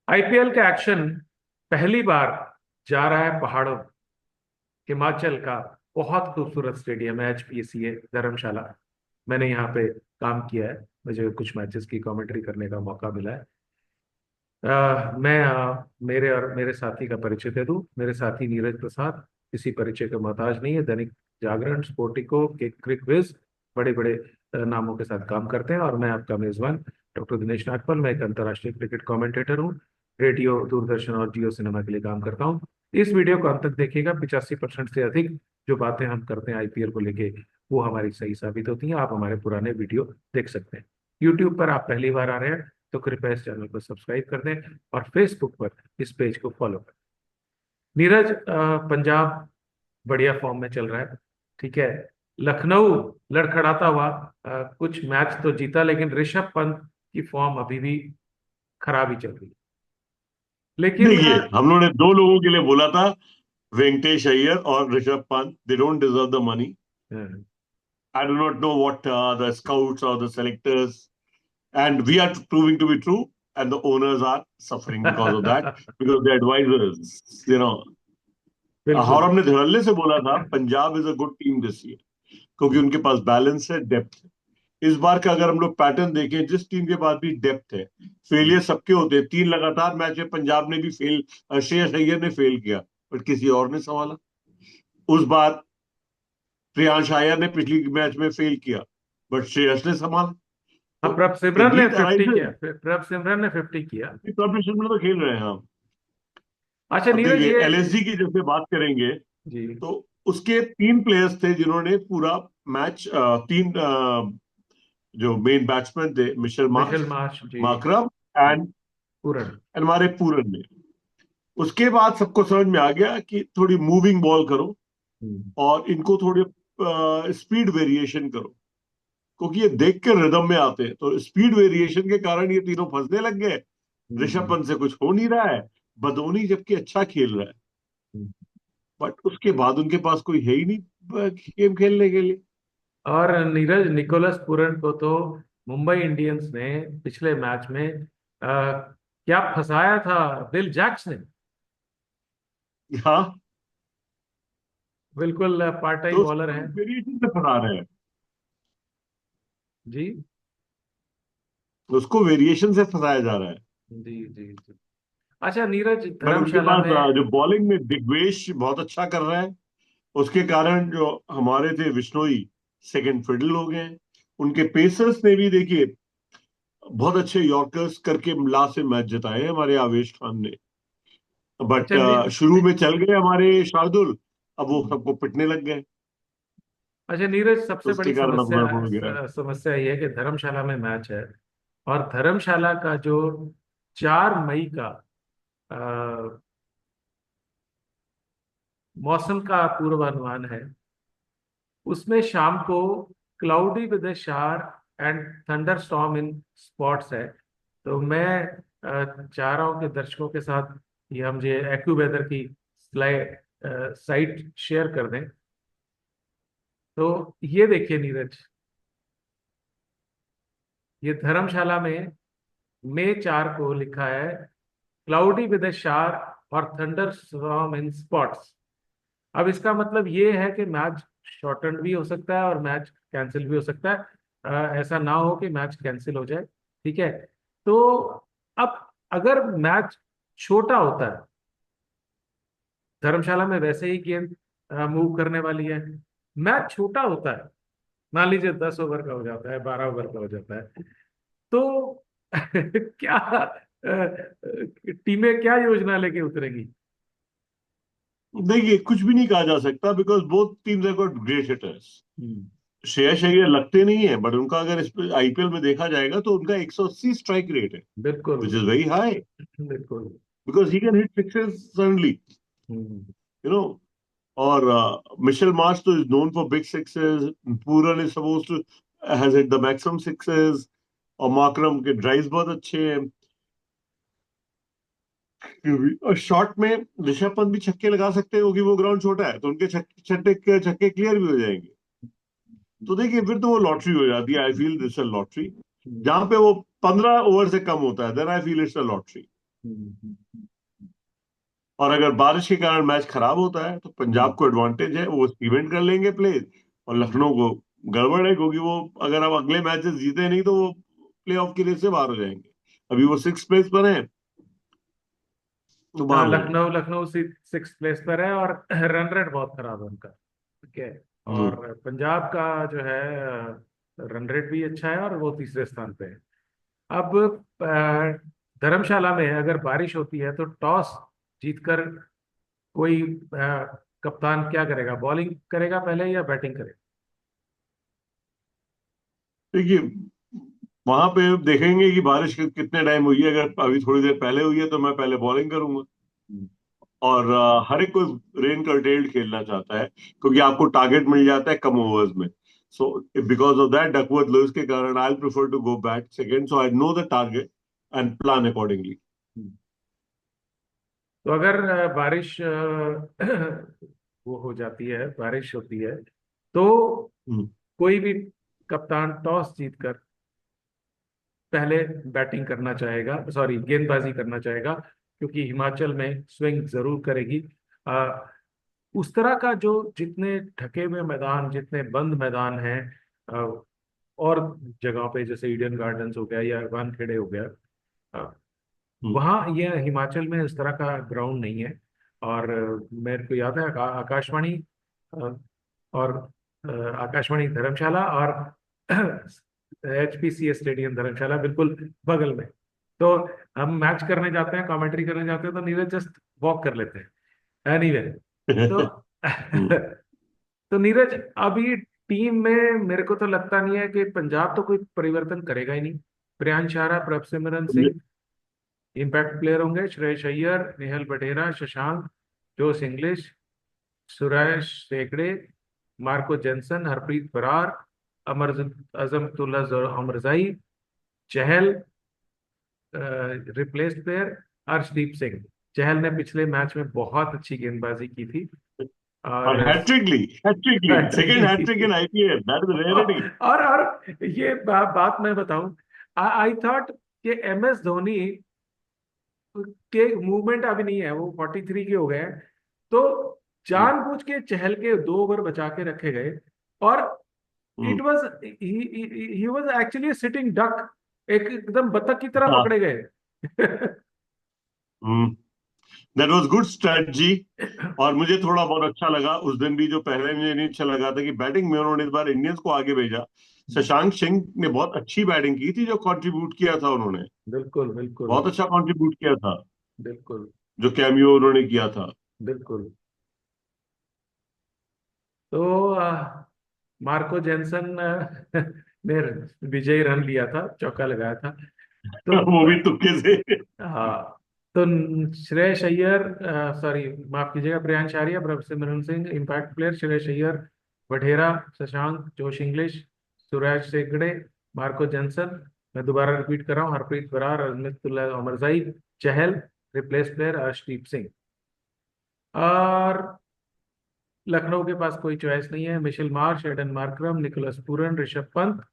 IPL का action पहली बार जा रहा है पहाड़ों, हिमाचल का बहुत खूबसूरत स्टेडियम है एचपीसीए धर्मशाला। मैंने यहाँ पे काम किया है, मुझे कुछ मैचेस की कमेंट्री करने का मौका मिला है। मैं मेरे और मेरे साथी का परिचय दे दूं। मेरे साथी नीरज प्रसाद किसी परिचय का मोहताज नहीं है। दैनिक जागरण, स्पोर्टिको, क्रिक विज, बड़े बड़े नामों के साथ काम करते हैं। और मैं आपका मेजबान डॉक्टर दिनेश नागपाल। मैं एक अंतर्राष्ट्रीय क्रिकेट कमेंटेटर हूँ। रेडियो, दूरदर्शन और जियो सिनेमा के लिए काम करता हूँ। इस वीडियो को अंत तक देखिएगा। 85% से अधिक जो बातें हम करते हैं आईपीएल को लेके, वो हमारी सही साबित होती हैं। आप हमारे पुराने वीडियो देख सकते हैं। यूट्यूब पर आप पहली बार आ रहे हैं तो कृपया इस चैनल को सब्सक्राइब कर दें और फेसबुक पर इस पेज को फॉलो करें। नीरज, पंजाब बढ़िया फॉर्म में चल रहा है, ठीक है। लखनऊ लड़खड़ाता हुआ कुछ मैच तो जीता, लेकिन ऋषभ पंत की फॉर्म अभी भी खराब ही चल रही है। लेकिन देखिए, हम लोगों ने दो लोगों के लिए बोला था, वेंकटेश अय्यर और Rishabh Pant. They don't deserve the money. Uh, I do not know what the scouts और the selectors, and we are proving to be true, and the owners are suffering because of that, because the advisers, और बिल्कुल। हमने धड़ल्ले से बोला था Punjab is a good team this year, क्योंकि उनके पास बैलेंस है, डेप्थ है। इस बार का अगर हम लोग पैटर्न देखें, जिस टीम के पास भी डेप्थ है, फेलियर सबके होते हैं। 3 लगातार मैच में पंजाब ने भी फेल, श्रेयस अय्यर ने फेल किया, बट किसी और ने संभाला। उस बार प्रियांश अय्यर ने पिछली मैच में फेल किया, बट श्रेयस ने संभाला। हाँ, तो प्रभ सिमरन ने जीत 50 किया, अराइजेज। प्रभ सिमरन ने 50 किया। कॉर्पोरेशन में तो खेल रहे हैं हम। अच्छा अब नीरज, देखिए, ये एलएसजी की जैसे बात करेंगे, जी। तो उसके 3 प्लेयर्स थे जिन्होंने पूरा मैच, तीन जो मेन बैट्समैन थे, Mitchell Mitchell Marsh, Marsh ji. Markram and Pooran. हमारे पूरन ने। उसके बाद सबको समझ में आ गया कि थोड़ी मूविंग बॉल करो हम्म। और इनको थोड़ी स्पीड वेरिएशन करो, क्योंकि ये देख के रिदम में आते हैं। तो स्पीड वेरिएशन के कारण ये तीनों फंसने लग गए। ऋषभ हम्म। पंत से कुछ हो नहीं रहा है, बदोनी जबकि अच्छा खेल रहा है, हम्म। बट उसके बाद उनके पास कोई है ही नहीं गेम खेलने के लिए। और नीरज, निकोलस पूरन को तो मुंबई इंडियंस ने पिछले मैच में क्या फंसाया था, बिल जैक्स ने। हाँ, बिल्कुल पार्ट टाइम तो बॉलर उसको है। वेरिएशन से फंसा रहे हैं। जी उसको वेरिएशन से फंसाया जा रहा है। जी जी जी। अच्छा नीरज, बट उनके धर्मशाला पास में। जो बॉलिंग में दिग्वेश बहुत अच्छा कर रहा है, उसके कारण जो हमारे थे विश्नोई सेकंड फिडल हो गए हैं। उनके पेसर्स ने भी देखिए बहुत अच्छे यॉर्कर्स करके लास्ट से मैच जिताए हैं हमारे आवेश खान ने। बट अच्छा शुरू में चल गए हमारे शार्दुल, अब वो सबको पिटने लग गए। अच्छा नीरज, तो सबसे बड़ी उसके कारण अब समस्या गड़बड़ हो गया। समस्या ये है कि धर्मशाला में मैच है। और धर्मशाला का जो 4 मई का मौसम का पूर्वानुमान है, उसमें शाम को क्लाउडी विद ए शार and thunder storm in spots है। तो मैं चाह रहा हूं कि दर्शकों के साथ ये हम जो एक्यू वेदर की स्लाइड साइट शेयर कर दें। तो ये देखिए नीरज, ये धर्मशाला में मई 4 को लिखा है क्लाउडी विद ए शार और थंडर स्टॉर्म इन स्पॉट्स। अब इसका मतलब ये है कि मैच शॉर्टन भी हो सकता है और मैच कैंसिल भी हो सकता है। ऐसा ना हो कि मैच कैंसिल हो जाए, ठीक है। तो अब अगर मैच छोटा होता है, धर्मशाला में वैसे ही गेंद मूव करने वाली है, मैच छोटा होता है, मान लीजिए 10 ओवर का हो जाता है, 12 ओवर का हो जाता है, तो क्या टीमें क्या योजना लेके उतरेगी। देखिए, कुछ भी नहीं कहा जा सकता, because both teams have got great hitters. Hmm. Shreyas Iyer लगते नहीं है, बट उनका अगर इस आईपीएल में देखा जाएगा तो उनका 180 स्ट्राइक रेट है, बिल्कुल। विच इज वेरी हाई, बिल्कुल। Because he can hit sixes suddenly, hmm. You know. और मिशेल मार्श तो is known for big sixes. Pooran is suppose to has hit the maximum sixes. और मार्करम के drives बहुत अच्छे हैं। और शॉर्ट में ऋषभ पंत भी छक्के लगा सकते हैं, क्योंकि वो ग्राउंड छोटा है, तो उनके छक्के छक्के क्लियर भी हो जाएंगे। तो देखिए, फिर तो वो लॉटरी हो जाती है। I feel this a lottery. Hmm. जहां पे वो 15 ओवर से कम होता है, then I feel it's a lottery. Hmm. और अगर बारिश के कारण मैच खराब होता है तो पंजाब हम्म। को एडवांटेज है, वो सीमेंट कर लेंगे प्लेस। और हम्म। लखनऊ को गड़बड़ है, क्योंकि वो अगर अब अगले मैचेस जीते नहीं तो वो प्ले ऑफ के रेस से बाहर हो जाएंगे। अभी वो 6 प्लेस पर है, तो बाहर हाँ, हो जाएंगे। लखनऊ लखनऊ 6 प्लेस पर है और रन रेट बहुत खराब है उनका। ठीक है। हम्म। और पंजाब का जो है रन रेट भी अच्छा है और वो तीसरे स्थान पे है। अब धर्मशाला में अगर बारिश होती है तो टॉस जीतकर कोई कप्तान क्या करेगा, बॉलिंग करेगा पहले या बैटिंग करेगा? देखिए, वहां पे देखेंगे कि बारिश कितने टाइम हुई है। अगर अभी थोड़ी देर पहले हुई है तो मैं पहले बॉलिंग करूंगा। हम्म। और हर एक कोई रेन कर्टेल्ड खेलना चाहता है, क्योंकि आपको टारगेट मिल जाता है कम ओवर्स में। So because of that, Duckworth Lewis के कारण I prefer to go bat second, so I know the target and plan accordingly. Hmm. तो अगर बारिश वो हो जाती है, बारिश होती है तो कोई भी कप्तान टॉस जीतकर पहले बैटिंग करना चाहेगा, सॉरी गेंदबाजी करना चाहेगा, क्योंकि हिमाचल में स्विंग जरूर करेगी। आ, उस तरह का जो जितने ढके हुए मैदान, जितने बंद मैदान हैं आ, और जगहों पे जैसे ईडन गार्डन्स हो गया या वानखेड़े हो गया, वहाँ ये हिमाचल में इस तरह का ग्राउंड नहीं है। और मेरे को याद है आकाशवाणी अ, और आकाशवाणी धर्मशाला और HPCA स्टेडियम धर्मशाला बिल्कुल बगल में। तो हम मैच करने जाते हैं, कमेंट्री करने जाते हैं, तो नीरज जस्ट वॉक कर लेते हैं एनीवे। तो तो नीरज, अभी टीम में मेरे को तो लगता नहीं है कि पंजाब तो कोई परिवर्तन करेगा ही नहीं। प्रियांश आरा, प्रभसिमरन सिंह इम्पैक्ट प्लेयर होंगे। श्रेयस अय्यर, नेहल बटेरा, शशांक, जोस इंग्लिश, सुरेश सेगड़े, मार्को जेंसन, हरप्रीत बरार, अमर अजमतुल्ला अमरजाई, चहल रिप्लेस्ड प्लेयर, अर्शदीप सिंह। चहल ने पिछले मैच में बहुत अच्छी गेंदबाजी की थी और और हैट्रिक ली हैट्रिक सेकंड हैट्रिक इन ली। IPL, that is rarity. और ये बात मैं बताऊं, आई थॉट कि MS धोनी के मूवमेंट अभी नहीं है, वो 43 के हो गए हैं, तो जानबूझ के चहल के 2 ओवर बचा के रखे गए। और it was he was actually sitting duck, एक एकदम बतख की तरह हाँ। पकड़े गए। That was good strategy. और मुझे थोड़ा बहुत अच्छा लगा उस दिन भी, जो पहले मुझे नहीं अच्छा लगा था कि बैटिंग में उन्होंने इस बार इंडियंस को आगे भेजा। शशांक सिंह ने बहुत अच्छी बैटिंग की थी, जो कंट्रीब्यूट किया था उन्होंने। बिल्कुल बिल्कुल बहुत अच्छा कंट्रीब्यूट किया था, बिल्कुल जो कैमियो उन्होंने किया था। बिल्कुल। तो मार्को जेंसन ने विजयी रन लिया था, चौका लगाया था। तो वो भी तुक्के से। हाँ, तो श्रेयस अय्यर, सॉरी माफ कीजिएगा, Priyansh Arya, Prabhsimran Singh impact player, Shreyas Iyer, Wadhera, Shashank, Josh Inglis, Suraj सेगड़े, मार्को जेंसन, मैं दोबारा रिपीट कर रहा हूँ, हरप्रीत बरार, अजमतुल्ला अमरजाई, चहल रिप्लेस प्लेयर अर्शदीप सिंह। और लखनऊ के पास कोई चॉइस नहीं है। Mitchell Marsh, Aiden Markram, Nicholas Pooran, Rishabh Pant,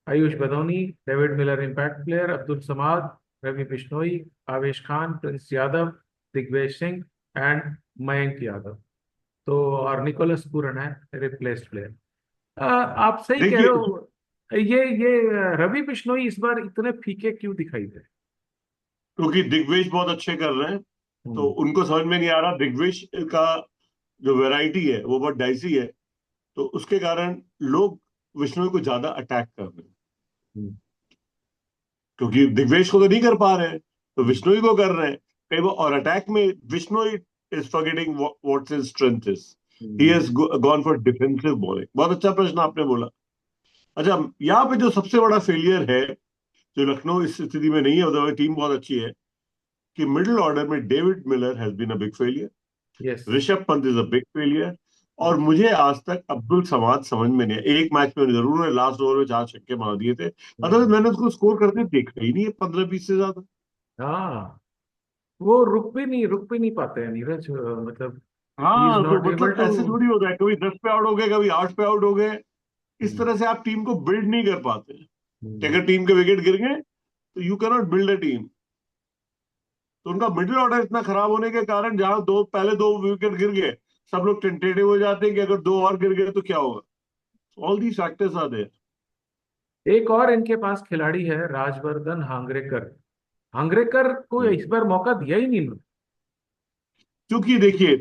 Ayush Badoni, David Miller impact player, Abdul Samad, Ravi Bishnoi, Avesh Khan, Prince Yadav, Digvesh Singh and Mayank Yadav. तो और निकोलस पूरन है रिप्लेस्ड प्लेयर। आप सही कह रहे देखिए, हो। ये रवि बिश्नोई इस बार इतने फीके क्यों दिखाई दे? क्योंकि दिग्विजय बहुत अच्छे कर रहे हैं, तो हम्म। उनको समझ में नहीं आ रहा। दिग्विजय का जो वैरायटी है वो बहुत डाइसी है, तो उसके कारण लोग विष्णु को ज्यादा अटैक कर रहे हैं। हम्म। क्योंकि दिग्वेश को तो नहीं कर पा रहे हैं, तो हम्म। विष्णु ही को कर रहे हैं कई बार। और अटैक में Vishnu is forgetting what's his strength is. He hmm. Has gone for defensive bowling. बहुत अच्छा प्रश्न आपने बोला। अच्छा, यहाँ पे जो सबसे बड़ा फेलियर है, जो लखनऊ इस स्थिति में नहीं है, उधर टीम बहुत अच्छी है, कि मिडिल ऑर्डर में David Miller has been a big failure, yes. Rishabh Pant is a big failure. और मुझे आज तक अब्दुल समाद समझ में नहीं आया। एक मैच में जरूर उन्होंने लास्ट ओवर में 4 छक्के मार दिए थे, अदरवाइज हम्म। मैंने उसको स्कोर करते देखा ही नहीं है 15-20 से ज्यादा। हाँ, वो रुक भी नहीं पाते हैं नीरज, मतलब ही इज हाँ, तो नॉट एबल मतलब टू। ऐसे थोड़ी होता है, कभी 10 पे आउट हो गए, कभी 8 पे आउट हो गए। इस तरह से आप टीम को बिल्ड नहीं कर पाते। कि अगर टीम के विकेट गिर गए तो you cannot build a team. तो उनका मिडिल ऑर्डर इतना खराब होने के कारण जहां पहले दो विकेट गिर गए, सब लोग टेंटेटिव हो जाते हैं कि अगर दो और गिर गए तो क्या होगा। All these factors are there. एक और इनके पास खिलाड़ी है, राजवर्धन हांगरेकर। हांगरेकर को इस बार मौका दिया ही नहीं इन्होंने। क्योंकि देखिए,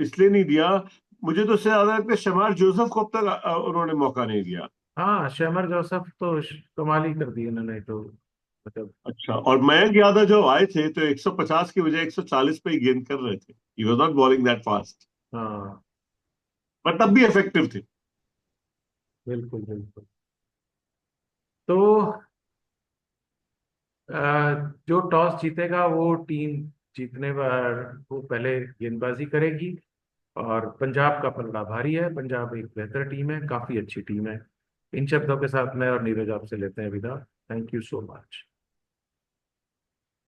इसलिए नहीं दिया, मुझे तो इससे ज्यादा लगता है शमार जोसेफ को अब तक उन्होंने मौका नहीं दिया। हाँ, शैमर जोसफ तो कमाल ही कर दी इन्होंने तो, मतलब। अच्छा, और मयंक यादव जब आए थे तो 150 की बजाय 140 पे ही गेंद कर रहे थे। He was not bowling that fast, हाँ, बट तब भी इफेक्टिव थे। बिल्कुल बिल्कुल। तो जो टॉस जीतेगा वो टीम जीतने पर वो पहले गेंदबाजी करेगी। और पंजाब का पलड़ा भारी है, पंजाब एक बेहतर टीम है, काफी अच्छी टीम है। इन शब्दों के साथ मैं और नीरज आपसे लेते हैं विदा। Thank you so much.